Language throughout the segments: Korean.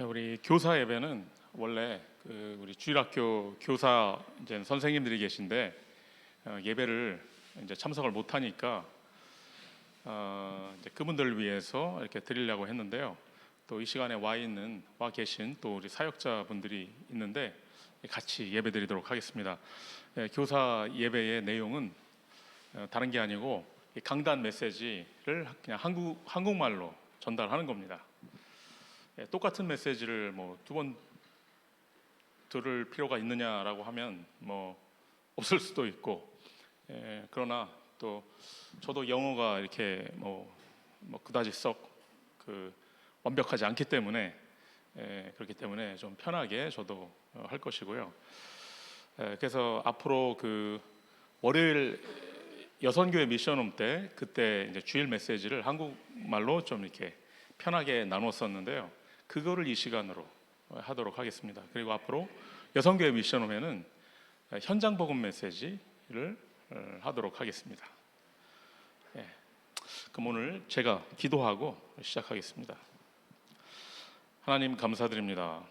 우리 교사 예배는 원래 우리 주일학교 교사 이제 선생님들이 계신데 예배를 이제 참석을 못 하니까 이제 그분들을 위해서 이렇게 드리려고 했는데요. 또 이 시간에 와 계신 또 우리 사역자분들이 있는데 같이 예배드리도록 하겠습니다. 교사 예배의 내용은 다른 게 아니고 강단 메시지를 그냥 한국말로 전달하는 겁니다. 똑같은 메시지를 뭐 두 번 들을 필요가 있느냐라고 하면 뭐 없을 수도 있고, 그러나 또 저도 영어가 이렇게 뭐 그다지 썩 완벽하지 않기 때문에 그렇기 때문에 좀 편하게 저도 할 것이고요. 그래서 앞으로 월요일 여선교회 미션홈 때 그때 이제 주일 메시지를 한국말로 좀 이렇게 편하게 나눴었는데요. 그거를 이 시간으로 하도록 하겠습니다. 그리고 앞으로 여성교회 미션홈에는 현장 복음 메시지를 하도록 하겠습니다. 그럼 오늘 제가 기도하고 시작하겠습니다. 하나님 감사드립니다.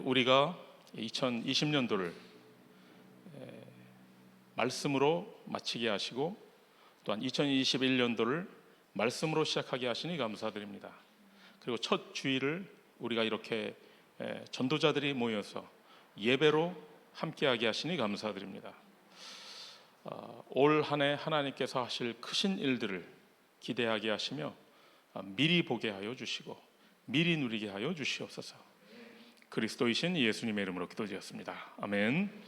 우리가 2020년도를 말씀으로 마치게 하시고 또한 2021년도를 말씀으로 시작하게 하시니 감사드립니다. 그리고 첫 주일을 우리가 이렇게 전도자들이 모여서 예배로 함께하게 하시니 감사드립니다. 올 한 해 하나님께서 하실 크신 일들을 기대하게 하시며 미리 보게 하여 주시고 미리 누리게 하여 주시옵소서. 그리스도이신 예수님의 이름으로 기도드렸습니다. 아멘.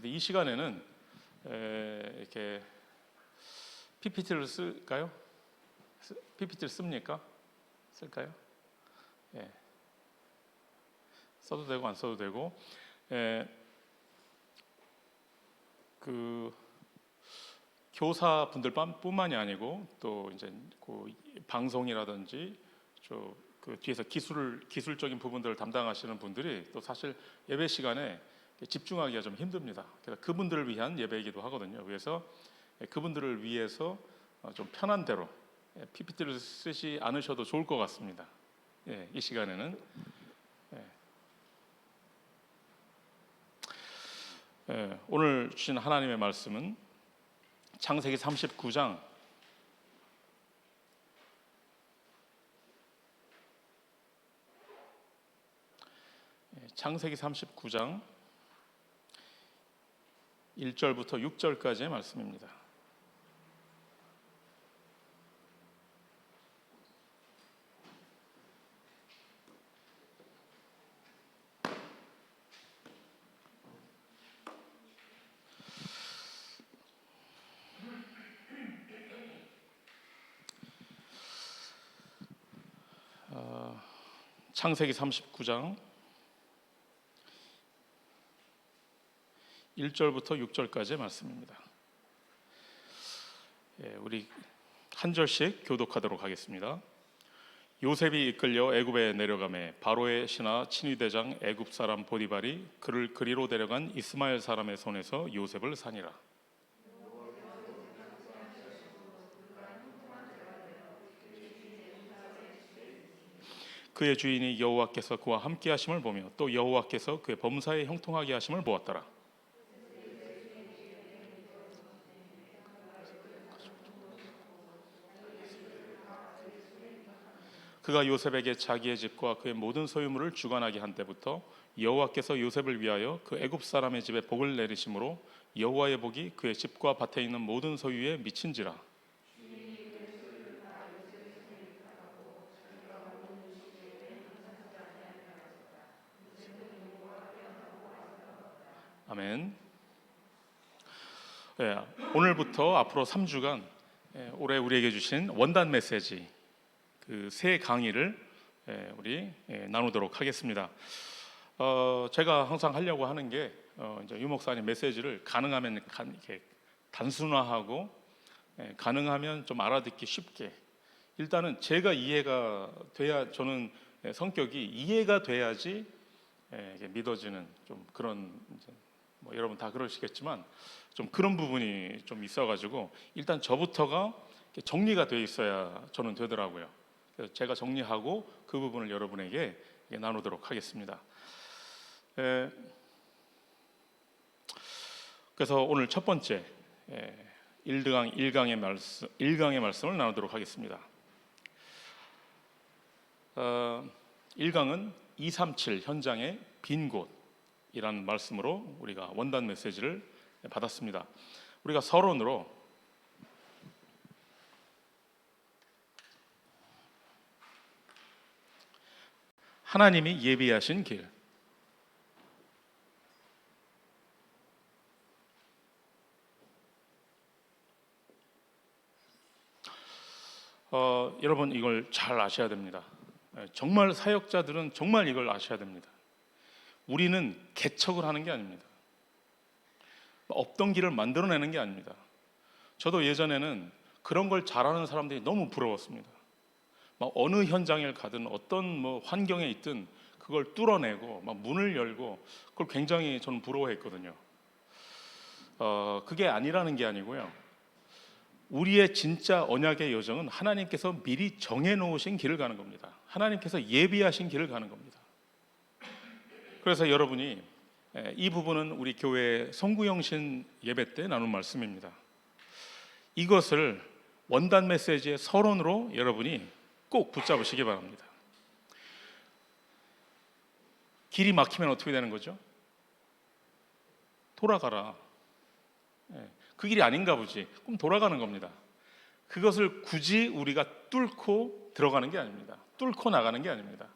이 시간에는 이렇게 PPT를 쓸까요? PPT를 씁니까? 쓸까요? 써도 되고 안 써도 되고, 교사분들뿐만이 아니고 또 이제 방송이라든지 뒤에서 기술적인 부분들을 담당하시는 분들이 또 사실 예배 시간에 집중하기가 좀 힘듭니다. 그래서 그분들을 위한 예배이기도 하거든요. 그래서 그분들을 위해서 좀 편한 대로 PPT를 쓰지 않으셔도 좋을 것 같습니다. 이 시간에는 오늘 주신 하나님의 말씀은 창세기 39장 1절부터 6절까지의 말씀입니다. 창세기 39장 1절부터 6절까지의 말씀입니다. 우리 한 절씩 교독하도록 하겠습니다. 요셉이 이끌려 애굽에 내려가매 바로의 신하 친위대장 애굽 사람 보디발이 그를 그리로 데려간 이스마엘 사람의 손에서 요셉을 산이라. 그의 주인이 여호와께서 그와 함께 하심을 보며 또 여호와께서 그의 범사에 형통하게 하심을 보았더라. 그가 요셉에게 자기의 집과 그의 모든 소유물을 주관하게 한 때부터 여호와께서 요셉을 위하여 그 애굽 사람의 집에 복을 내리심으로 여호와의 복이 그의 집과 밭에 있는 모든 소유에 미친지라. 아멘. 오늘부터 앞으로 3주간 올해 우리에게 주신 원단 메시지 세 강의를 우리 나누도록 하겠습니다. 제가 항상 하려고 하는 게 이제 유 목사님 메시지를 가능하면 이렇게 단순화하고 가능하면 좀 알아듣기 쉽게, 일단은 제가 이해가 돼야, 저는 성격이 이해가 돼야지 믿어지는 좀 그런, 뭐 여러분 다 그러시겠지만 좀 그런 부분이 좀 있어가지고 일단 저부터가 정리가 돼 있어야 저는 되더라고요. 그래서 제가 정리하고 그 부분을 여러분에게 나누도록 하겠습니다. 그래서 오늘 첫 번째 1강의 말씀을 나누도록 하겠습니다. 1강은 237 현장의 빈 곳이라는 말씀으로 우리가 원단 메시지를 받았습니다. 우리가 서론으로 하나님이 예비하신 길, 여러분 이걸 잘 아셔야 됩니다. 정말 사역자들은 정말 이걸 아셔야 됩니다. 우리는 개척을 하는 게 아닙니다. 없던 길을 만들어내는 게 아닙니다. 저도 예전에는 그런 걸 잘하는 사람들이 너무 부러웠습니다. 막 어느 현장에 가든 어떤 환경에 있든 그걸 뚫어내고 막 문을 열고 그걸 굉장히 저는 부러워했거든요. 그게 아니라는 게 아니고요. 우리의 진짜 언약의 여정은 하나님께서 미리 정해놓으신 길을 가는 겁니다. 하나님께서 예비하신 길을 가는 겁니다. 그래서 여러분이 이 부분은 우리 교회 성구영신 예배 때 나눈 말씀입니다. 이것을 원단 메시지의 서론으로 여러분이 꼭 붙잡으시기 바랍니다. 길이 막히면 어떻게 되는 거죠? 돌아가라. 그 길이 아닌가 보지. 그럼 돌아가는 겁니다. 그것을 굳이 우리가 뚫고 들어가는 게 아닙니다. 뚫고 나가는 게 아닙니다.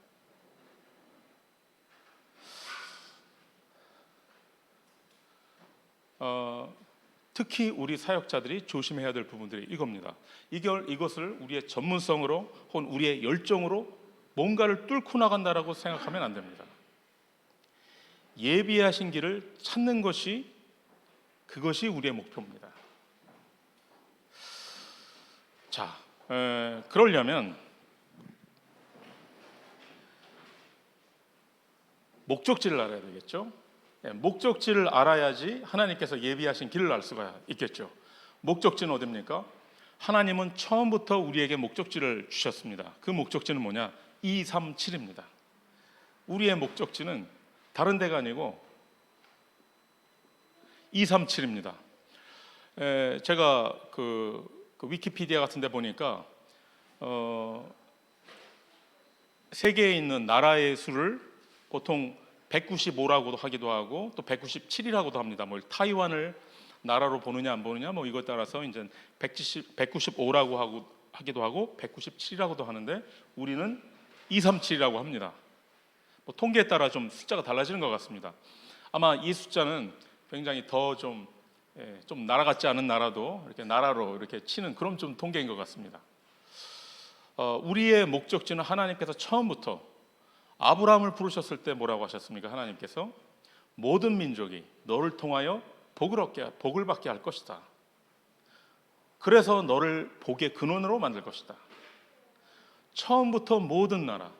특히 우리 사역자들이 조심해야 될 부분들이 이겁니다. 이것을 우리의 전문성으로 혹은 우리의 열정으로 뭔가를 뚫고 나간다라고 생각하면 안 됩니다. 예비하신 길을 찾는 그것이 우리의 목표입니다. 자, 그러려면 목적지를 알아야 되겠죠? 목적지를 알아야지 하나님께서 예비하신 길을 알 수가 있겠죠. 목적지는 어디입니까? 하나님은 처음부터 우리에게 목적지를 주셨습니다. 그 목적지는 뭐냐? 237입니다. 우리의 목적지는 다른 데가 아니고 237입니다. 제가 그 위키피디아 같은 데 보니까 세계에 있는 나라의 수를 보통 195라고도 하기도 하고 또 197이라고도 합니다. 타이완을 나라로 보느냐 안 보느냐 이거에 따라서 이제 195라고 하기도 하고 197이라고도 하는데 우리는 237이라고 합니다. 통계에 따라 좀 숫자가 달라지는 것 같습니다. 아마 이 숫자는 굉장히 더 좀 나라 같지 않은 나라도 이렇게 나라로 이렇게 치는 그런 좀 통계인 것 같습니다. 우리의 목적지는 하나님께서 처음부터 아브라함을 부르셨을 때 뭐라고 하셨습니까? 하나님께서 모든 민족이 너를 통하여 복을 받게 할 것이다. 그래서 너를 복의 근원으로 만들 것이다. 처음부터 모든 나라,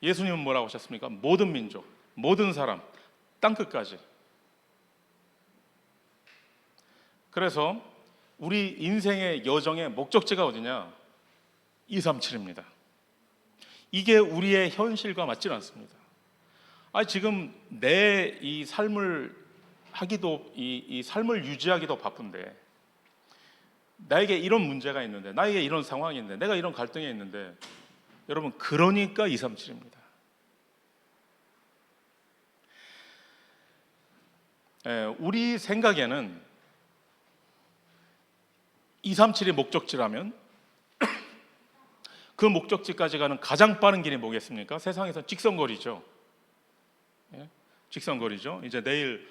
예수님은 뭐라고 하셨습니까? 모든 민족, 모든 사람, 땅끝까지. 그래서 우리 인생의 여정의 목적지가 어디냐? 237입니다. 이게 우리의 현실과 맞지는 않습니다. 지금 내 이 삶을 하기도 이 삶을 유지하기도 바쁜데 나에게 이런 문제가 있는데 나에게 이런 상황이 있는데 내가 이런 갈등이 있는데 여러분 그러니까 237입니다. 우리 생각에는 237이 목적지라면 그 목적지까지 가는 가장 빠른 길이 뭐겠습니까? 세상에서 직선거리죠. 직선거리죠. 이제 내일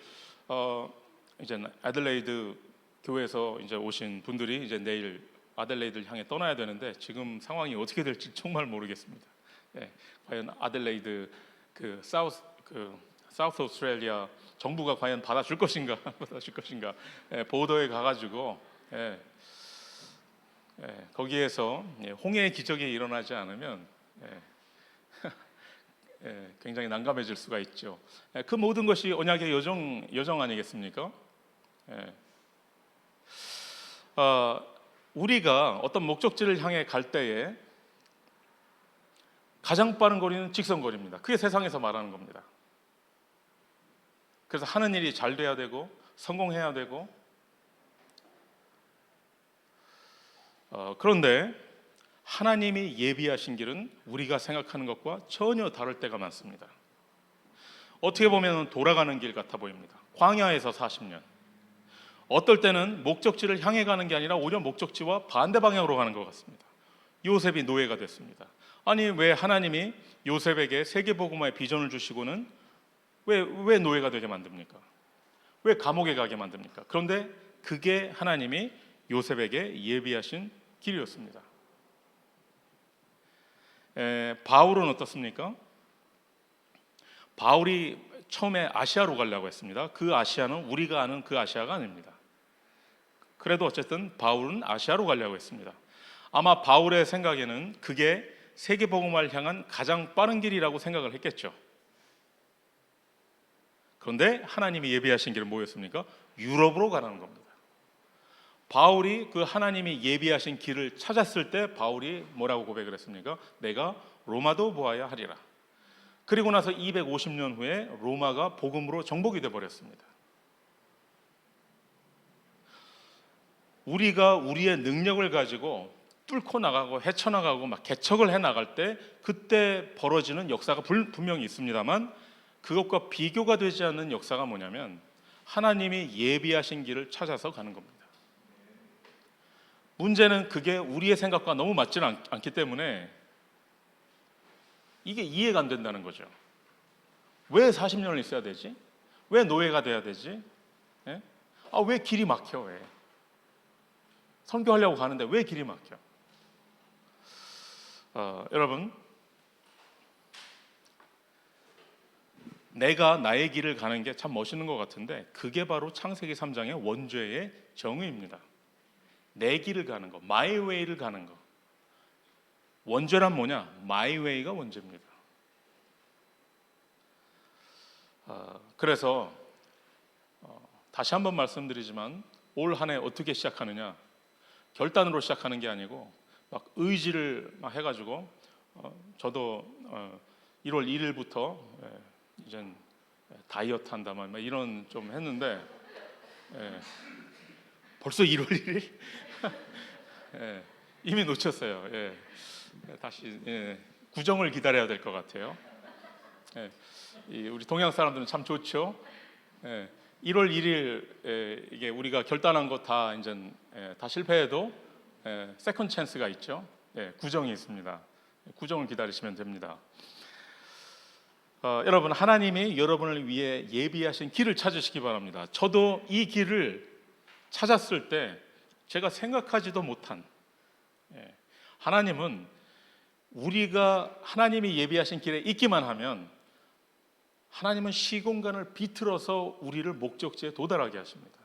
이제 아들레이드 교회에서 이제 오신 분들이 이제 내일 아들레이드를 향해 떠나야 되는데 지금 상황이 어떻게 될지 정말 모르겠습니다. 과연 아들레이드 사우스 오스트레일리아 정부가 과연 받아줄 것인가, 보더에 가가지고 거기에서 홍해의 기적이 일어나지 않으면 굉장히 난감해질 수가 있죠. 그 모든 것이 언약의 여정 아니겠습니까? 우리가 어떤 목적지를 향해 갈 때에 가장 빠른 거리는 직선거리입니다. 그게 세상에서 말하는 겁니다. 그래서 하는 일이 잘 돼야 되고 성공해야 되고, 그런데 하나님이 예비하신 길은 우리가 생각하는 것과 전혀 다를 때가 많습니다. 어떻게 보면 돌아가는 길 같아 보입니다. 광야에서 40년, 어떨 때는 목적지를 향해 가는 게 아니라 오히려 목적지와 반대 방향으로 가는 것 같습니다. 요셉이 노예가 됐습니다. 아니, 왜 하나님이 요셉에게 세계복음화의 비전을 주시고는 왜 노예가 되게 만듭니까? 왜 감옥에 가게 만듭니까? 그런데 그게 하나님이 요셉에게 예비하신 길이었습니다. 바울은 어떻습니까? 바울이 처음에 아시아로 가려고 했습니다. 그 아시아는 우리가 아는 그 아시아가 아닙니다. 그래도 어쨌든 바울은 아시아로 가려고 했습니다. 아마 바울의 생각에는 그게 세계복음화를 향한 가장 빠른 길이라고 생각을 했겠죠. 그런데 하나님이 예비하신 길은 뭐였습니까? 유럽으로 가라는 겁니다. 바울이 그 하나님이 예비하신 길을 찾았을 때 바울이 뭐라고 고백을 했습니까? 내가 로마도 보아야 하리라. 그리고 나서 250년 후에 로마가 복음으로 정복이 되어버렸습니다. 우리가 우리의 능력을 가지고 뚫고 나가고 헤쳐나가고 막 개척을 해나갈 때 그때 벌어지는 역사가 분명히 있습니다만, 그것과 비교가 되지 않는 역사가 뭐냐면 하나님이 예비하신 길을 찾아서 가는 겁니다. 문제는 그게 우리의 생각과 너무 맞지는 않기 때문에 이게 이해가 안 된다는 거죠. 왜 40년을 있어야 되지? 왜 노예가 돼야 되지? 예? 왜 길이 막혀? 왜? 선교하려고 가는데 왜 길이 막혀? 여러분, 내가 나의 길을 가는 게 참 멋있는 것 같은데 그게 바로 창세기 3장의 원죄의 정의입니다. 내 길을 가는 거, my way를 가는 거. 원죄란 뭐냐? my way가 원죄입니다. 그래서 다시 한번 말씀드리지만 올 한 해 어떻게 시작하느냐? 결단으로 시작하는 게 아니고 막 의지를 막 해가지고 저도 1월 1일부터 이젠 다이어트 한다 막 이런 좀 했는데 벌써 1월 1일? 이미 놓쳤어요. 다시 구정을 기다려야 될 것 같아요. 우리 동양 사람들은 참 좋죠. 1월 1일 이게 우리가 결단한 거 다 이제 다 실패해도 세컨 찬스가 있죠. 구정이 있습니다. 구정을 기다리시면 됩니다. 여러분, 하나님이 여러분을 위해 예비하신 길을 찾으시기 바랍니다. 저도 이 길을 찾았을 때 제가 생각하지도 못한, 하나님은 우리가 하나님이 예비하신 길에 있기만 하면 하나님은 시공간을 비틀어서 우리를 목적지에 도달하게 하십니다.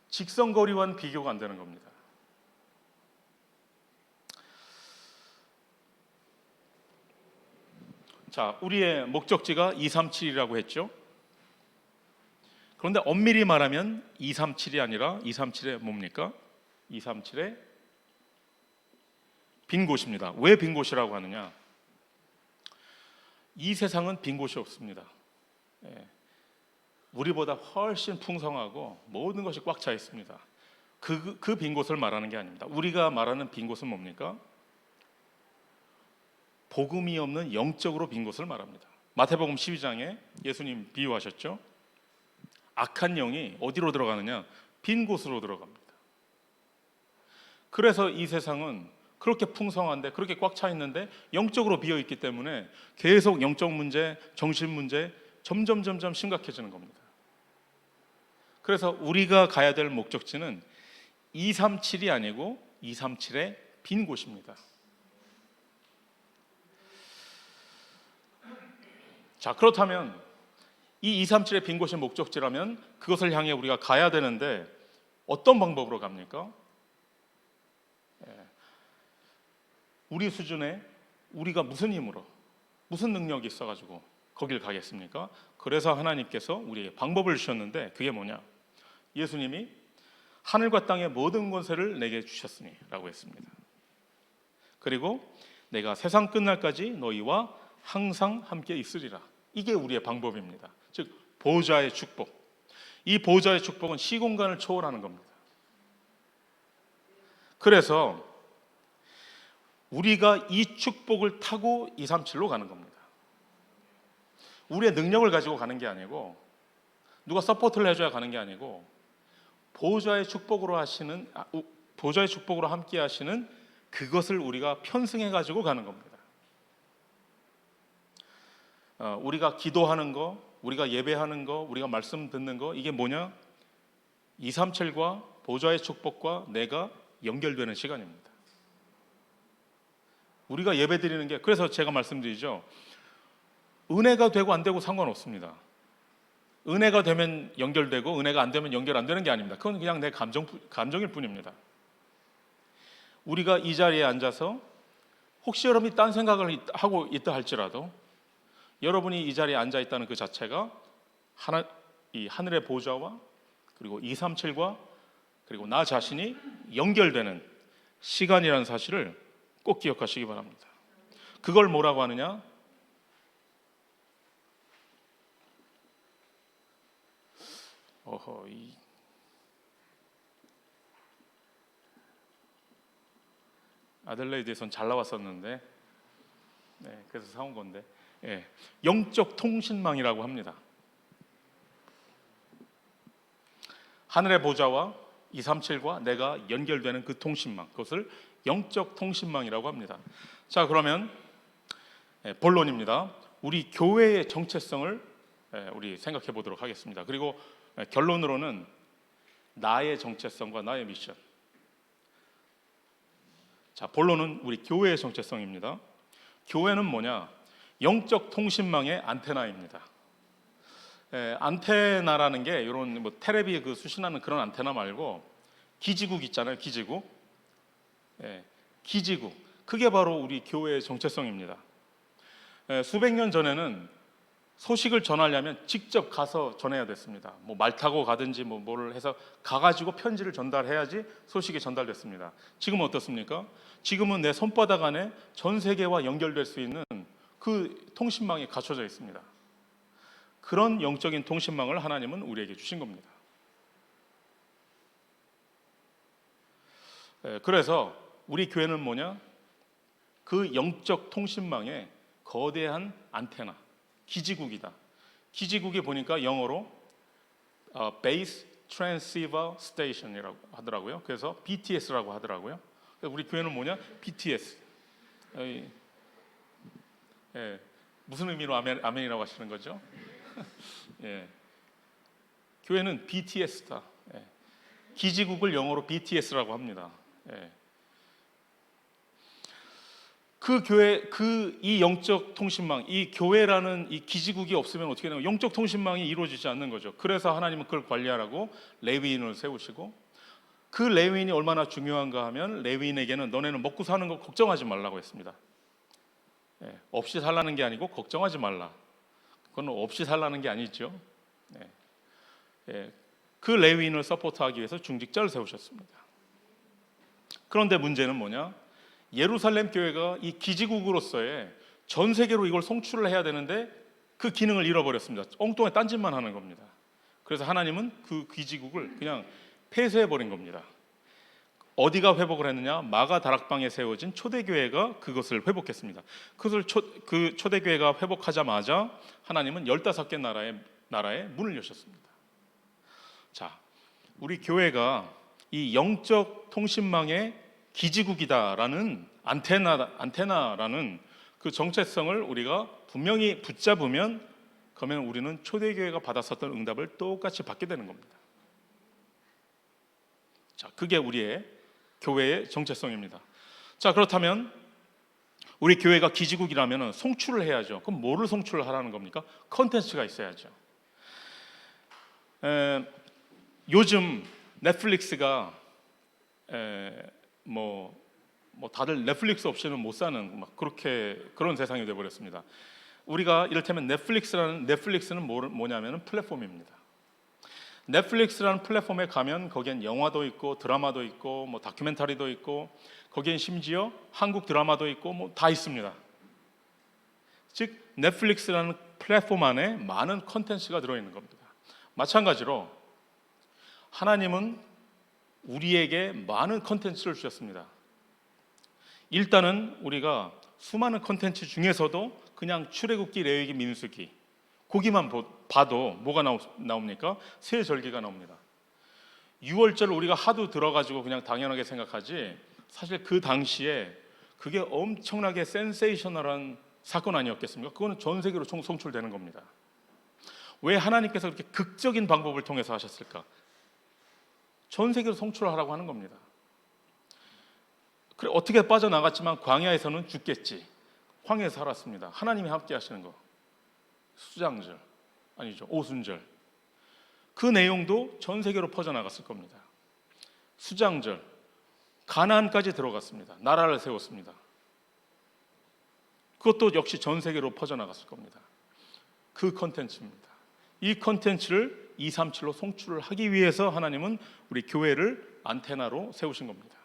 직선거리와는 비교가 안 되는 겁니다. 자, 우리의 목적지가 237이라고 했죠. 그런데 엄밀히 말하면 237이 아니라 237의 뭡니까? 237의 빈 곳입니다. 왜 빈 곳이라고 하느냐? 이 세상은 빈 곳이 없습니다. 우리보다 훨씬 풍성하고 모든 것이 꽉 차 있습니다. 그 빈 곳을 말하는 게 아닙니다. 우리가 말하는 빈 곳은 뭡니까? 복음이 없는 영적으로 빈 곳을 말합니다. 마태복음 12장에 예수님 비유하셨죠. 악한 영이 어디로 들어가느냐? 빈 곳으로 들어갑니다. 그래서 이 세상은 그렇게 풍성한데, 그렇게 꽉 차 있는데 영적으로 비어 있기 때문에 계속 영적 문제, 정신 문제 점점 심각해지는 겁니다. 그래서 우리가 가야 될 목적지는 237이 아니고 237의 빈 곳입니다. 자, 그렇다면 이 237의 빈 곳이 목적지라면 그것을 향해 우리가 가야 되는데 어떤 방법으로 갑니까? 우리 수준에 우리가 무슨 힘으로, 무슨 능력이 있어가지고 거길 가겠습니까? 그래서 하나님께서 우리에게 방법을 주셨는데 그게 뭐냐? 예수님이 하늘과 땅의 모든 권세를 내게 주셨으니 라고 했습니다. 그리고 내가 세상 끝날까지 너희와 항상 함께 있으리라. 이게 우리의 방법입니다. 즉 보좌의 축복. 이 보좌의 축복은 시공간을 초월하는 겁니다. 그래서 우리가 이 축복을 타고 237로 가는 겁니다. 우리의 능력을 가지고 가는 게 아니고, 누가 서포트를 해줘야 가는 게 아니고, 보좌의 축복으로 함께 하시는 그것을 우리가 편승해 가지고 가는 겁니다. 우리가 기도하는 거, 우리가 예배하는 거, 우리가 말씀 듣는 거, 이게 뭐냐? 237과 보좌의 축복과 내가 연결되는 시간입니다. 우리가 예배 드리는 게, 그래서 제가 말씀드리죠, 은혜가 되고 안 되고 상관없습니다. 은혜가 되면 연결되고 은혜가 안 되면 연결 안 되는 게 아닙니다. 그건 그냥 내 감정일 뿐입니다. 우리가 이 자리에 앉아서 혹시 여러분이 딴 생각을 하고 있다 할지라도 여러분이 이 자리에 앉아 있다는 그 자체가 이 하늘의 보좌와 그리고 237과 그리고 나 자신이 연결되는 시간이라는 사실을 꼭 기억하시기 바랍니다. 그걸 뭐라고 하느냐? 아들레이드에선 잘 나왔었는데, 그래서 사온 건데, 영적 통신망이라고 합니다. 하늘의 보좌와 237과 내가 연결되는 그 통신망, 그것을 영적 통신망이라고 합니다. 자, 그러면 본론입니다. 우리 교회의 정체성을 우리 생각해 보도록 하겠습니다. 그리고 결론으로는 나의 정체성과 나의 미션. 자, 본론은 우리 교회의 정체성입니다. 교회는 뭐냐? 영적 통신망의 안테나입니다. 안테나라는 게 이런 뭐 텔레비에 그 수신하는 그런 안테나 말고 기지국 있잖아요. 기지국. 기지국. 그게 바로 우리 교회의 정체성입니다. 수백 년 전에는 소식을 전하려면 직접 가서 전해야 됐습니다. 뭐 말 타고 가든지 뭐를 해서 가가지고 편지를 전달해야지 소식이 전달됐습니다. 지금은 어떻습니까? 지금은 내 손바닥 안에 전 세계와 연결될 수 있는 그 통신망이 갖춰져 있습니다. 그런 영적인 통신망을 하나님은 우리에게 주신 겁니다. 그래서 우리 교회는 뭐냐? 그 영적 통신망의 거대한 안테나, 기지국이다. 기지국이 보니까 영어로 Base Transceiver Station이라고 하더라고요. 그래서 BTS라고 하더라고요. 우리 교회는 뭐냐? BTS. 무슨 의미로 아멘이라고 하시는 거죠? 교회는 BTS다. 기지국을 영어로 BTS라고 합니다. 그 교회, 이 영적 통신망, 이 교회라는 이 기지국이 없으면 어떻게 되나요? 영적 통신망이 이루어지지 않는 거죠. 그래서 하나님은 그걸 관리하라고 레위인을 세우시고, 그 레위인이 얼마나 중요한가 하면 레위인에게는 너네는 먹고 사는 거 걱정하지 말라고 했습니다. 없이 살라는 게 아니고 걱정하지 말라. 그건 없이 살라는 게 아니죠. 그 레위인을 서포트하기 위해서 중직자를 세우셨습니다. 그런데 문제는 뭐냐? 예루살렘 교회가 이 기지국으로서의 전 세계로 이걸 송출을 해야 되는데 그 기능을 잃어버렸습니다. 엉뚱하게 딴짓만 하는 겁니다. 그래서 하나님은 그 기지국을 그냥 폐쇄해버린 겁니다. 어디가 회복을 했느냐? 마가 다락방에 세워진 초대교회가 그것을 회복했습니다. 그 초대교회가 회복하자마자 하나님은 15개 나라에 문을 여셨습니다. 자, 우리 교회가 이 영적 통신망의 기지국이다라는 안테나라는 그 정체성을 우리가 분명히 붙잡으면, 그러면 우리는 초대교회가 받았었던 응답을 똑같이 받게 되는 겁니다. 자, 그게 우리의 교회의 정체성입니다. 자, 그렇다면 우리 교회가 기지국이라면 송출을 해야죠. 그럼 뭐를 송출을 하라는 겁니까? 컨텐츠가 있어야죠. 요즘 넷플릭스가 다들 넷플릭스 없이는 못 사는 그런 세상이 되어 버렸습니다. 우리가 이를테면 넷플릭스는 뭐냐면 플랫폼입니다. 넷플릭스라는 플랫폼에 가면 거기엔 영화도 있고 드라마도 있고 뭐 다큐멘터리도 있고 거기엔 심지어 한국 드라마도 있고 뭐 다 있습니다. 즉 넷플릭스라는 플랫폼 안에 많은 콘텐츠가 들어있는 겁니다. 마찬가지로 하나님은 우리에게 많은 콘텐츠를 주셨습니다. 일단은 우리가 수많은 콘텐츠 중에서도 그냥 출애굽기, 레위기, 민수기 거기만 봐도 뭐가 나옵니까? 새 절기가 나옵니다. 6월절 우리가 하도 들어가지고 그냥 당연하게 생각하지 사실 그 당시에 그게 엄청나게 센세이셔널한 사건 아니었겠습니까? 그거는 전 세계로 송출되는 겁니다. 왜 하나님께서 그렇게 극적인 방법을 통해서 하셨을까? 전 세계로 송출하라고 하는 겁니다. 그래 어떻게 빠져나갔지만 광야에서는 죽겠지. 광야에서 살았습니다. 하나님이 함께 하시는 거. 수장절 아니죠, 오순절. 그 내용도 전 세계로 퍼져나갔을 겁니다. 수장절 가나안까지 들어갔습니다. 나라를 세웠습니다. 그것도 역시 전 세계로 퍼져나갔을 겁니다. 그 컨텐츠입니다. 이 컨텐츠를 237로 송출을 하기 위해서 하나님은 우리 교회를 안테나로 세우신 겁니다.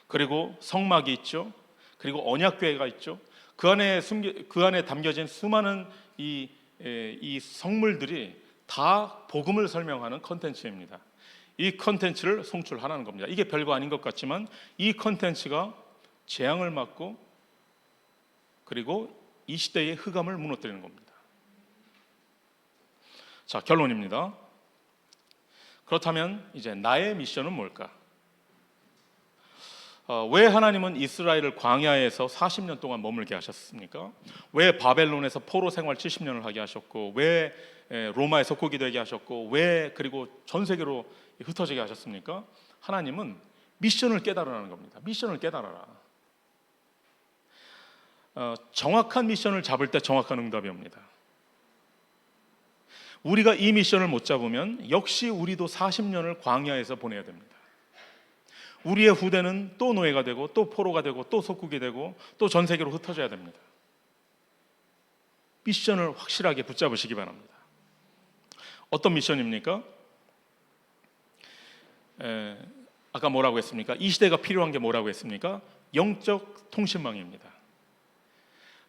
그리고 성막이 있죠. 그리고 언약궤가 있죠. 그 안에 담겨진 수많은 이 성물들이 다 복음을 설명하는 컨텐츠입니다. 이 컨텐츠를 송출하라는 겁니다. 이게 별거 아닌 것 같지만 이 컨텐츠가 재앙을 막고 그리고 이 시대의 흑암을 무너뜨리는 겁니다. 자, 결론입니다. 그렇다면 이제 나의 미션은 뭘까? 왜 하나님은 이스라엘을 광야에서 40년 동안 머물게 하셨습니까? 왜 바벨론에서 포로 생활 70년을 하게 하셨고, 왜 로마에 속국이 되게 하셨고, 왜 그리고 전 세계로 흩어지게 하셨습니까? 하나님은 미션을 깨달으라는 겁니다. 미션을 깨달아라. 정확한 미션을 잡을 때 정확한 응답이 옵니다. 우리가 이 미션을 못 잡으면 역시 우리도 40년을 광야에서 보내야 됩니다. 우리의 후대는 또 노예가 되고 또 포로가 되고 또 속국이 되고 또 전 세계로 흩어져야 됩니다. 미션을 확실하게 붙잡으시기 바랍니다. 어떤 미션입니까? 아까 뭐라고 했습니까? 이 시대가 필요한 게 뭐라고 했습니까? 영적 통신망입니다.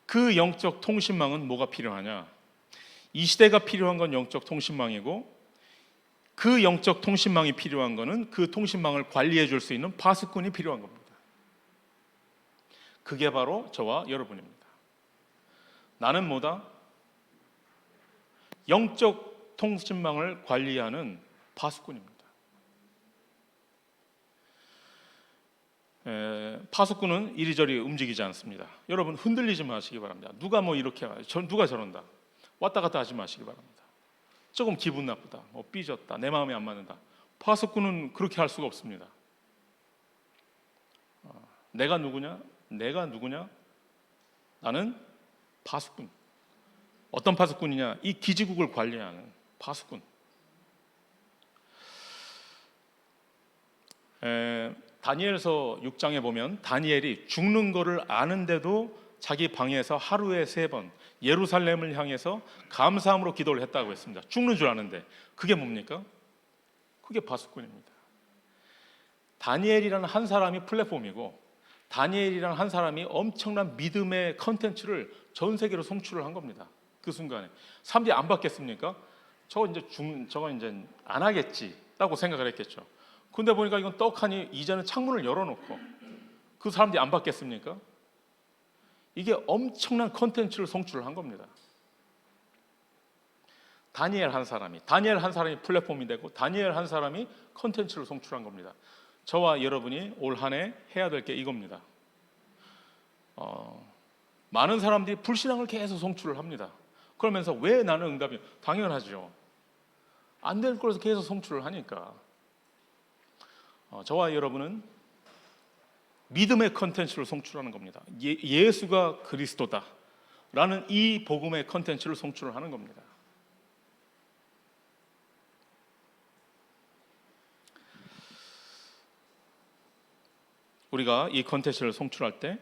그 영적 통신망은 뭐가 필요하냐? 이 시대가 필요한 건 영적 통신망이고 그 영적 통신망이 필요한 거는 그 통신망을 관리해 줄 수 있는 파수꾼이 필요한 겁니다. 그게 바로 저와 여러분입니다. 나는 뭐다? 영적 통신망을 관리하는 파수꾼입니다. 파수꾼은 이리저리 움직이지 않습니다. 여러분 흔들리지 마시기 바랍니다. 누가 뭐 이렇게 누가 저런다 왔다 갔다 하지 마시기 바랍니다. 조금 기분 나쁘다, 뭐 삐졌다, 내 마음에 안 맞는다. 파수꾼은 그렇게 할 수가 없습니다. 내가 누구냐? 나는 파수꾼. 어떤 파수꾼이냐? 이 기지국을 관리하는 파수꾼. 다니엘서 6장에 보면 다니엘이 죽는 거를 아는데도 자기 방에서 하루에 3번 예루살렘을 향해서 감사함으로 기도를 했다고 했습니다. 죽는 줄 아는데 그게 뭡니까? 그게 파수꾼입니다. 다니엘이라는 한 사람이 플랫폼이고 다니엘이라는 한 사람이 엄청난 믿음의 컨텐츠를 전 세계로 송출을 한 겁니다. 그 순간에 사람들이 안 받겠습니까? 저거 이제 안 하겠지라고 생각을 했겠죠. 근데 보니까 이건 떡하니 이제는 창문을 열어놓고 그 사람들이 안 받겠습니까? 이게 엄청난 컨텐츠를 송출을 한 겁니다. 다니엘 한 사람이 플랫폼이 되고 다니엘 한 사람이 컨텐츠를 송출한 겁니다. 저와 여러분이 올 한 해 해야 될 게 이겁니다. 많은 사람들이 불신앙을 계속 송출을 합니다. 그러면서 왜 나는 응답이? 당연하죠. 안 될 거라서 계속 송출을 하니까. 저와 여러분은 믿음의 컨텐츠를 송출하는 겁니다. 예수가 그리스도다 라는 이 복음의 컨텐츠를 송출을 하는 겁니다. 우리가 이 컨텐츠를 송출할 때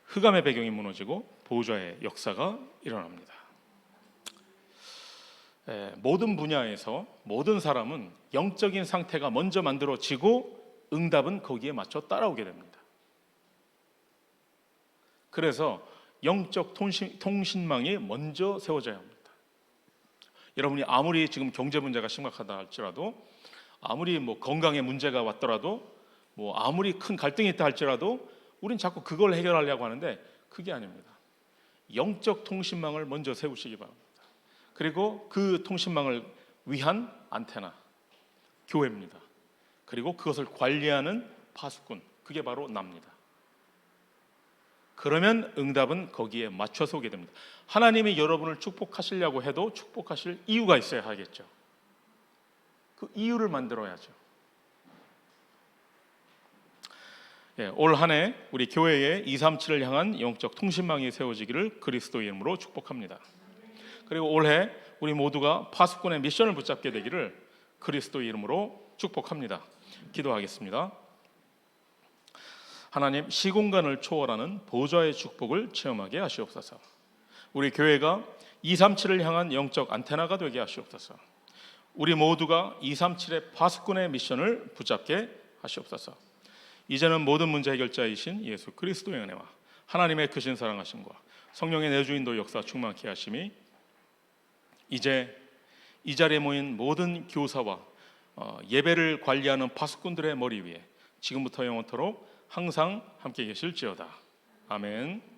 흑암의 배경이 무너지고 보호자의 역사가 일어납니다. 모든 분야에서 모든 사람은 영적인 상태가 먼저 만들어지고 응답은 거기에 맞춰 따라오게 됩니다. 그래서 영적 통신망이 먼저 세워져야 합니다. 여러분이 아무리 지금 경제 문제가 심각하다 할지라도, 아무리 건강에 문제가 왔더라도, 아무리 큰 갈등이 있다 할지라도 우린 자꾸 그걸 해결하려고 하는데 그게 아닙니다. 영적 통신망을 먼저 세우시기 바랍니다. 그리고 그 통신망을 위한 안테나, 교회입니다. 그리고 그것을 관리하는 파수꾼, 그게 바로 납니다. 그러면 응답은 거기에 맞춰서 오게 됩니다. 하나님이 여러분을 축복하시려고 해도 축복하실 이유가 있어야 하겠죠. 그 이유를 만들어야죠. 올 한 해 우리 교회에 237을 향한 영적 통신망이 세워지기를 그리스도의 이름으로 축복합니다. 그리고 올해 우리 모두가 파수꾼의 미션을 붙잡게 되기를 그리스도의 이름으로 축복합니다. 기도하겠습니다. 하나님, 시공간을 초월하는 보좌의 축복을 체험하게 하시옵소서. 우리 교회가 237을 향한 영적 안테나가 되게 하시옵소서. 우리 모두가 237의 파수꾼의 미션을 붙잡게 하시옵소서. 이제는 모든 문제 해결자이신 예수 그리스도의 은혜와 하나님의 크신 사랑하심과 성령의 내주인도 역사 충만케 하심이 이제 이 자리에 모인 모든 교사와 예배를 관리하는 파수꾼들의 머리 위에 지금부터 영원토록 항상 함께 계실지어다. 아멘.